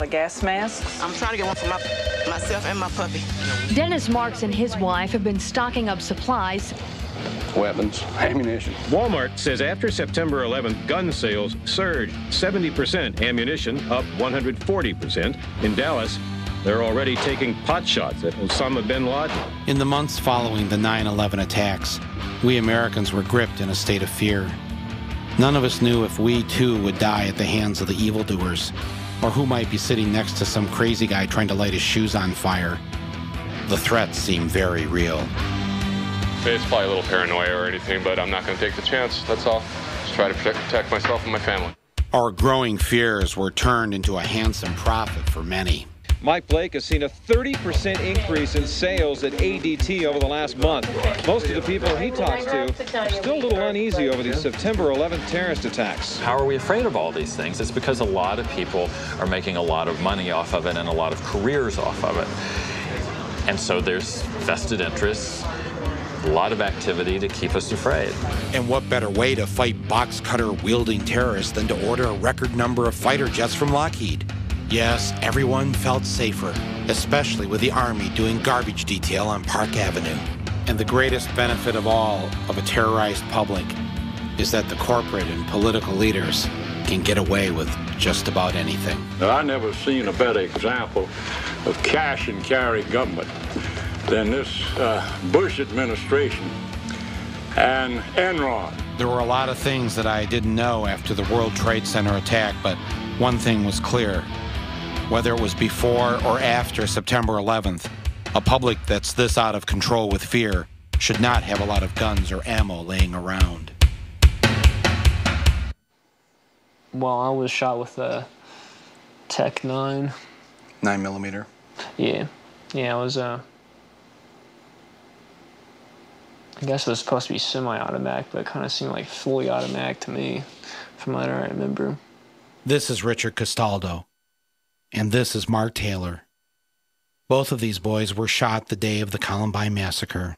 The gas masks. I'm trying to get one for myself and my puppy. Dennis Marks and his wife have been stocking up supplies. Weapons, ammunition. Walmart says after September 11th, gun sales surged 70%, ammunition up 140%. In Dallas, they're already taking pot shots at Osama bin Laden. In the months following the 9/11 attacks, we Americans were gripped in a state of fear. None of us knew if we, too, would die at the hands of the evildoers, or who might be sitting next to some crazy guy trying to light his shoes on fire. The threats seem very real. It's probably a little paranoia or anything, but I'm not going to take the chance. That's all. Just try to protect myself and my family. Our growing fears were turned into a handsome profit for many. Mike Blake has seen a 30% increase in sales at ADT over the last month. Most of the people he talks to are still a little uneasy over these September 11th terrorist attacks. How are we afraid of all these things? It's because a lot of people are making a lot of money off of it and a lot of careers off of it. And so there's vested interests, a lot of activity to keep us afraid. And what better way to fight box cutter wielding terrorists than to order a record number of fighter jets from Lockheed? Yes, everyone felt safer, especially with the Army doing garbage detail on Park Avenue. And the greatest benefit of all of a terrorized public is that the corporate and political leaders can get away with just about anything. I've never seen a better example of cash and carry government than this Bush administration and Enron. There were a lot of things that I didn't know after the World Trade Center attack, but one thing was clear. Whether it was before or after September 11th, a public that's this out of control with fear should not have a lot of guns or ammo laying around. Well, I was shot with a Tech 9. 9mm? Yeah. Yeah, it was I guess it was supposed to be semi-automatic, but it kind of seemed like fully automatic to me, from what I remember. This is Richard Castaldo. And this is Mark Taylor. Both of these boys were shot the day of the Columbine massacre.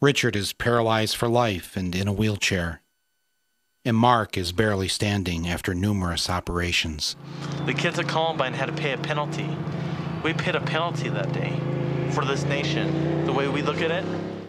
Richard is paralyzed for life and in a wheelchair. And Mark is barely standing after numerous operations. The kids at Columbine had to pay a penalty. We paid a penalty that day for this nation. The way we look at it.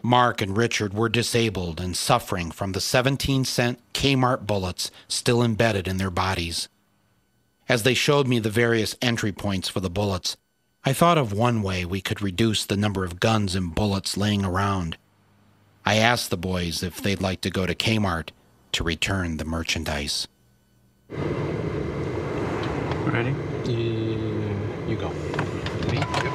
Mark and Richard were disabled and suffering from the 17-cent Kmart bullets still embedded in their bodies. As they showed me the various entry points for the bullets, I thought of one way we could reduce the number of guns and bullets laying around. I asked the boys if they'd like to go to Kmart to return the merchandise. Ready? You go. Me? Yep.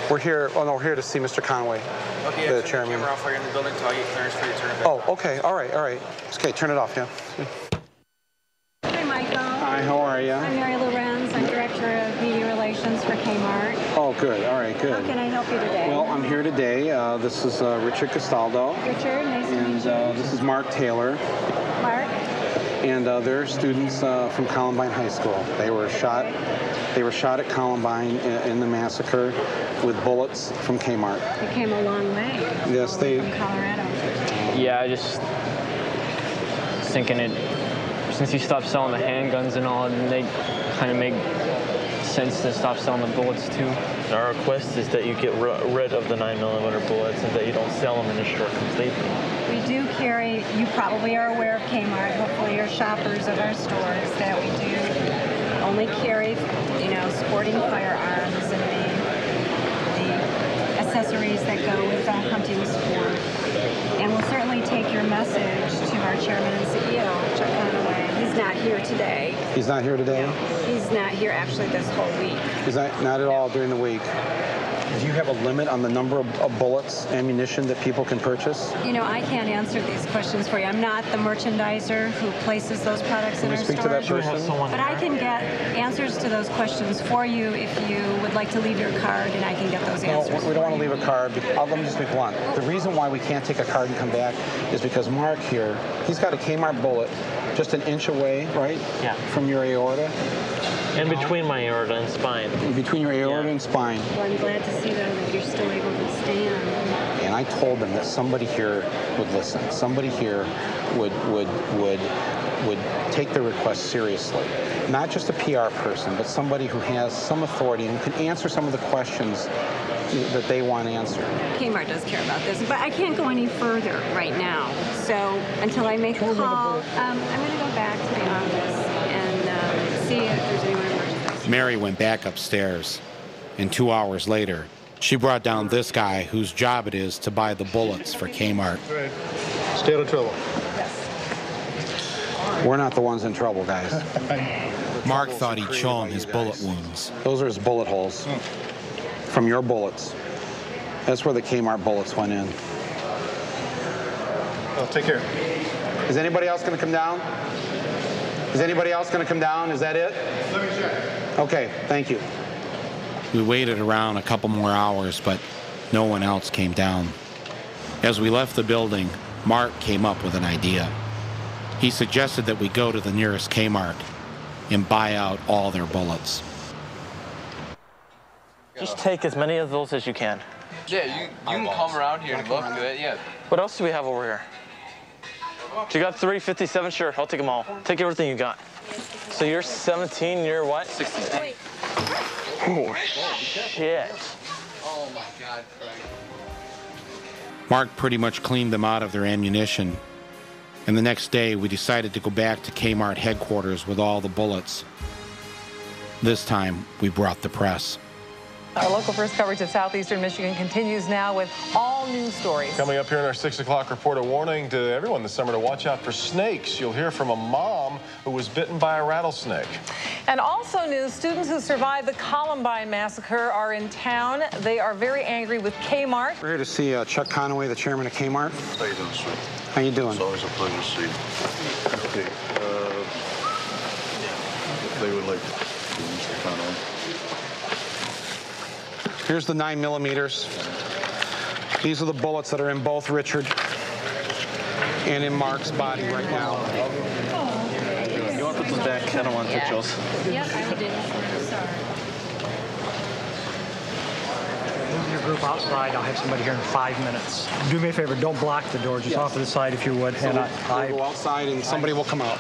We're here. Oh no, we're here to see Mr. Conway, okay, the chairman. Turn the camera off while you're in the building until I get clearance for you to turn it back. Oh, okay. All right. Okay, turn it off. Yeah. Hi, Michael. Hi. How are you? I'm Mary Lorenz. I'm Director of Media Relations for Kmart. Oh, good. All right. Good. How can I help you today? Well, I'm here today. This is Richard Castaldo. Richard, nice to meet you. And this is Mark Taylor. Mark. And they're students from Columbine High School. They were shot at Columbine in the massacre with bullets from Kmart. They came a long way. Yes, they. From Colorado. Yeah, I just thinking since you stopped selling the handguns and all, and they kind of make sense to stop selling the bullets too. Our request is that you get rid of the 9mm bullets and that you don't sell them in a store completely. We do carry, you probably are aware of Kmart, hopefully you're shoppers of our stores, that we do only carry, sporting firearms and the accessories that go with the hunting sport. And we'll certainly take your message to our chairman and CEO, Chuck Conway. He's not here today. He's not here today? No, he's not here actually this whole week. He's not at all during the week? do you have a limit on the number of bullets, ammunition that people can purchase? You know, I can't answer these questions for you. I'm not the merchandiser who places those products in our stores. Can we speak to that person? But I can get answers to those questions for you if you would like to leave your card, and I can get those answers. No, we don't want to leave a card. Let me just be blunt. The reason why we can't take a card and come back is because Mark here, he's got a Kmart bullet just an inch away, right? Yeah. From your aorta. In between my aorta and spine. In between your aorta and spine. Well, I'm glad to see, though, that you're still able to stand. And I told them that somebody here would listen. Somebody here would take the request seriously. Not just a PR person, but somebody who has some authority and can answer some of the questions that they want answered. Kmart does care about this, but I can't go any further right now. So until I make a call, I'm going to go back to the office and see if there's anyone in merchandise. Mary went back upstairs, and 2 hours later, she brought down this guy whose job it is to buy the bullets for Kmart. Stay out of trouble. We're not the ones in trouble, guys. Mark thought he'd show him his bullet wounds. Those are his bullet holes from your bullets. That's where the Kmart bullets went in. Well, take care. Is anybody else going to come down? Is anybody else going to come down? Is that it? Let me check. Okay, thank you. We waited around a couple more hours, but no one else came down. As we left the building, Mark came up with an idea. He suggested that we go to the nearest Kmart and buy out all their bullets. Just take as many of those as you can. Yeah, you can come around here and look at it, yeah. What else do we have over here? You got 357? Sure, I'll take them all. Take everything you got. So you're 17, you're what? 16. Oh, shit. Oh, my God, Craig. Mark pretty much cleaned them out of their ammunition. And the next day, we decided to go back to Kmart headquarters with all the bullets. This time, we brought the press. Our local first coverage of southeastern Michigan continues now with all news stories. Coming up here in our 6 o'clock report, a warning to everyone this summer to watch out for snakes. You'll hear from a mom who was bitten by a rattlesnake. And also news, students who survived the Columbine massacre are in town. They are very angry with Kmart. We're here to see Chuck Conaway, the chairman of Kmart. How you doing, sir? How you doing? It's always a pleasure to see you. Okay, they would like Mr. Conaway. Here's the 9mm. These are the bullets that are in both Richard and in Mark's body right now. You want to put those back? I don't want to touch those. Yep, I will do. Sorry. Move your group outside. I'll have somebody here in 5 minutes. Do me a favor, don't block the door. Just off to the side if you would. So we'll go outside and somebody will come out.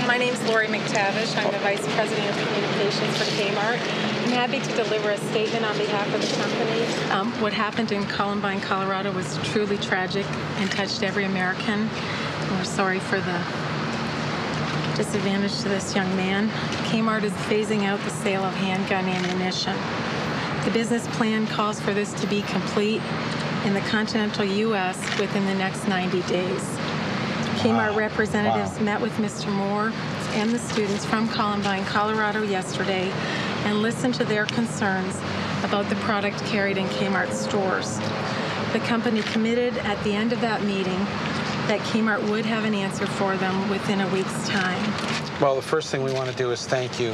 My name's Lori McTavish. I'm the Vice President of Communications for Kmart. I'm happy to deliver a statement on behalf of the company. What happened in Columbine, Colorado was truly tragic and touched every American. We're sorry for the disadvantage to this young man. Kmart is phasing out the sale of handgun ammunition. The business plan calls for this to be complete in the continental U.S. within the next 90 days. Kmart representatives met with Mr. Moore and the students from Columbine, Colorado yesterday and listened to their concerns about the product carried in Kmart stores. The company committed at the end of that meeting that Kmart would have an answer for them within a week's time. Well, the first thing we want to do is thank you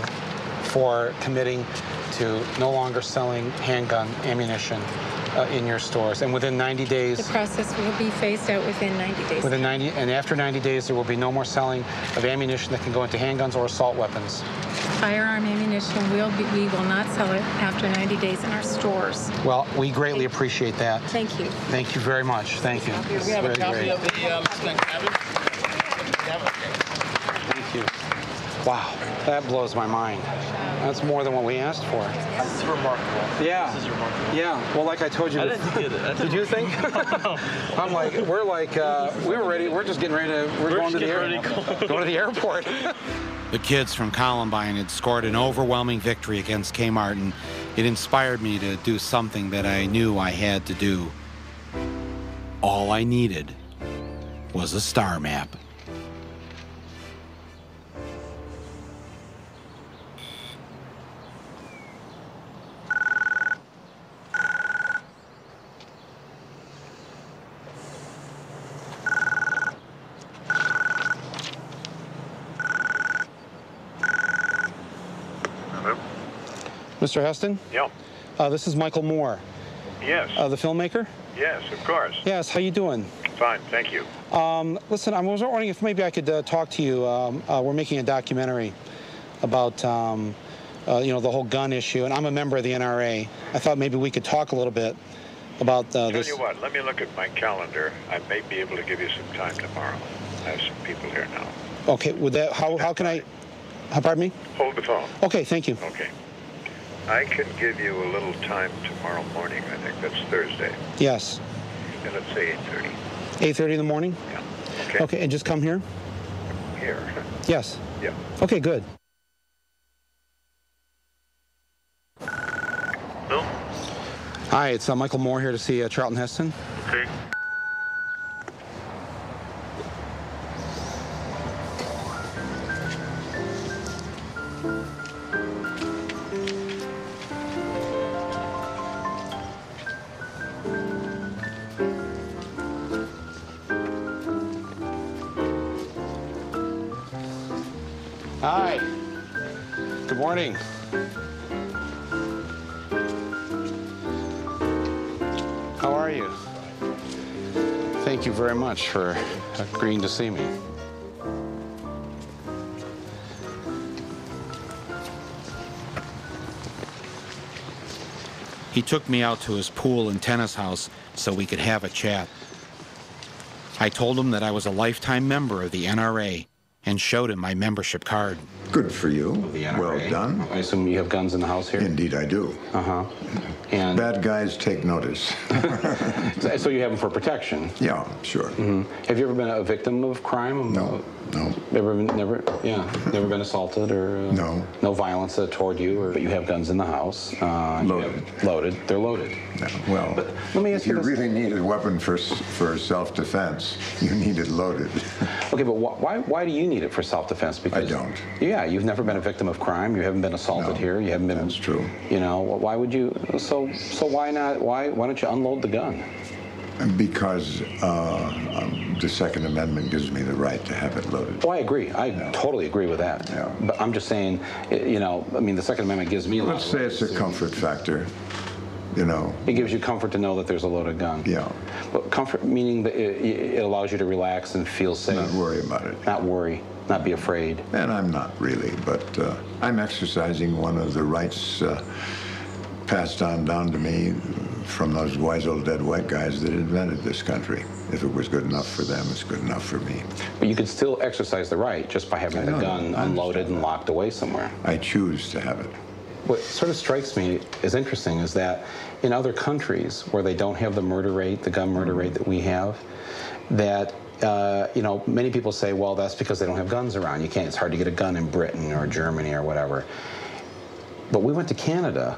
for committing to no longer selling handgun ammunition in your stores, and within 90 days. The process will be phased out within 90 days. And after 90 days, there will be no more selling of ammunition that can go into handguns or assault weapons. Firearm ammunition we will not sell it after 90 days in our stores. Well, we greatly appreciate that. Thank you. Thank you very much. Thank you. We have a copy of the skunk cabbage. Thank you. Wow, that blows my mind. That's more than what we asked for. This is remarkable. Yeah. This is remarkable. Yeah. Well, like I told you. I didn't get it. Did you think? I'm like, we were ready. We're just getting ready to. We're going to the go to the airport. The kids from Columbine had scored an overwhelming victory against Kmart, and it inspired me to do something that I knew I had to do. All I needed was a star map. Mr. Heston? Yep. This is Michael Moore. Yes. The filmmaker? Yes, of course. Yes, how you doing? Fine, thank you. Listen, I was wondering if maybe I could talk to you. We're making a documentary about, you know, the whole gun issue, and I'm a member of the NRA. I thought maybe we could talk a little bit about this. Tell you what, let me look at my calendar. I may be able to give you some time tomorrow. I have some people here now. Okay, would that, how can I, pardon me? Hold the phone. Okay, thank you. Okay. I can give you a little time tomorrow morning. I think that's Thursday. Yes. And let's say 8:30. 8:30 in the morning? Yeah. Okay. Okay, and just come here? Here. Yes. Yeah. Okay, good. No? Hi, it's Michael Moore here to see Charlton Heston. Okay. Hi. Good morning. How are you? Thank you very much for agreeing to see me. He took me out to his pool and tennis house so we could have a chat. I told him that I was a lifetime member of the NRA and showed him my membership card. Good for you. Well done. I assume you have guns in the house here? Indeed, I do. Uh-huh. And bad guys take notice. So you have them for protection? Yeah, sure. Mm-hmm. Have you ever been a victim of crime? No. Never been assaulted or no violence toward you, but you have guns in the house. Loaded. They're loaded. No. Well, but let me ask you this. really need a weapon for self-defense. You need it loaded. Okay, but why do you need it for self-defense? Because I don't. Yeah, you've never been a victim of crime. You haven't been assaulted here. You haven't been. That's true. You know, why would you? So why not? Why don't you unload the gun? Because the Second Amendment gives me the right to have it loaded. Oh, I agree. I totally agree with that. Yeah. But I'm just saying, you know, I mean, the Second Amendment gives me a lot of Let's say it's a comfort factor. You know. It gives you comfort to know that there's a loaded gun. Yeah. But comfort meaning that it allows you to relax and feel safe. Not worry about it. Not worry. Not be afraid. And I'm not really, but I'm exercising one of the rights passed on down to me from those wise old dead white guys that invented this country. If it was good enough for them, it's good enough for me. But you could still exercise the right just by having the gun unloaded and locked away somewhere. I choose to have it. What sort of strikes me as interesting is that in other countries where they don't have the murder rate, the gun murder rate that we have, that you know, many people say, well, that's because they don't have guns around. You can't. It's hard to get a gun in Britain or Germany or whatever. But we went to Canada,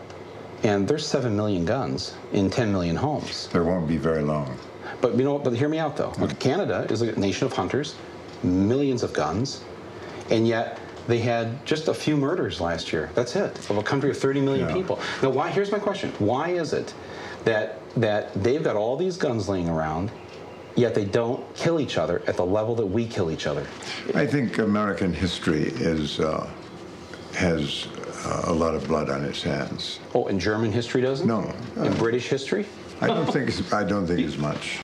and there's 7 million guns in 10 million homes. There won't be very long. But you know, but hear me out though. Okay, Canada is a nation of hunters, millions of guns, and yet they had just a few murders last year. That's it, of a country of 30 million people. Now, why? Here's my question: why is it that they've got all these guns laying around, yet they don't kill each other at the level that we kill each other? I think American history has a lot of blood on its hands. Oh, and German history doesn't? No. In British history? I don't think as much.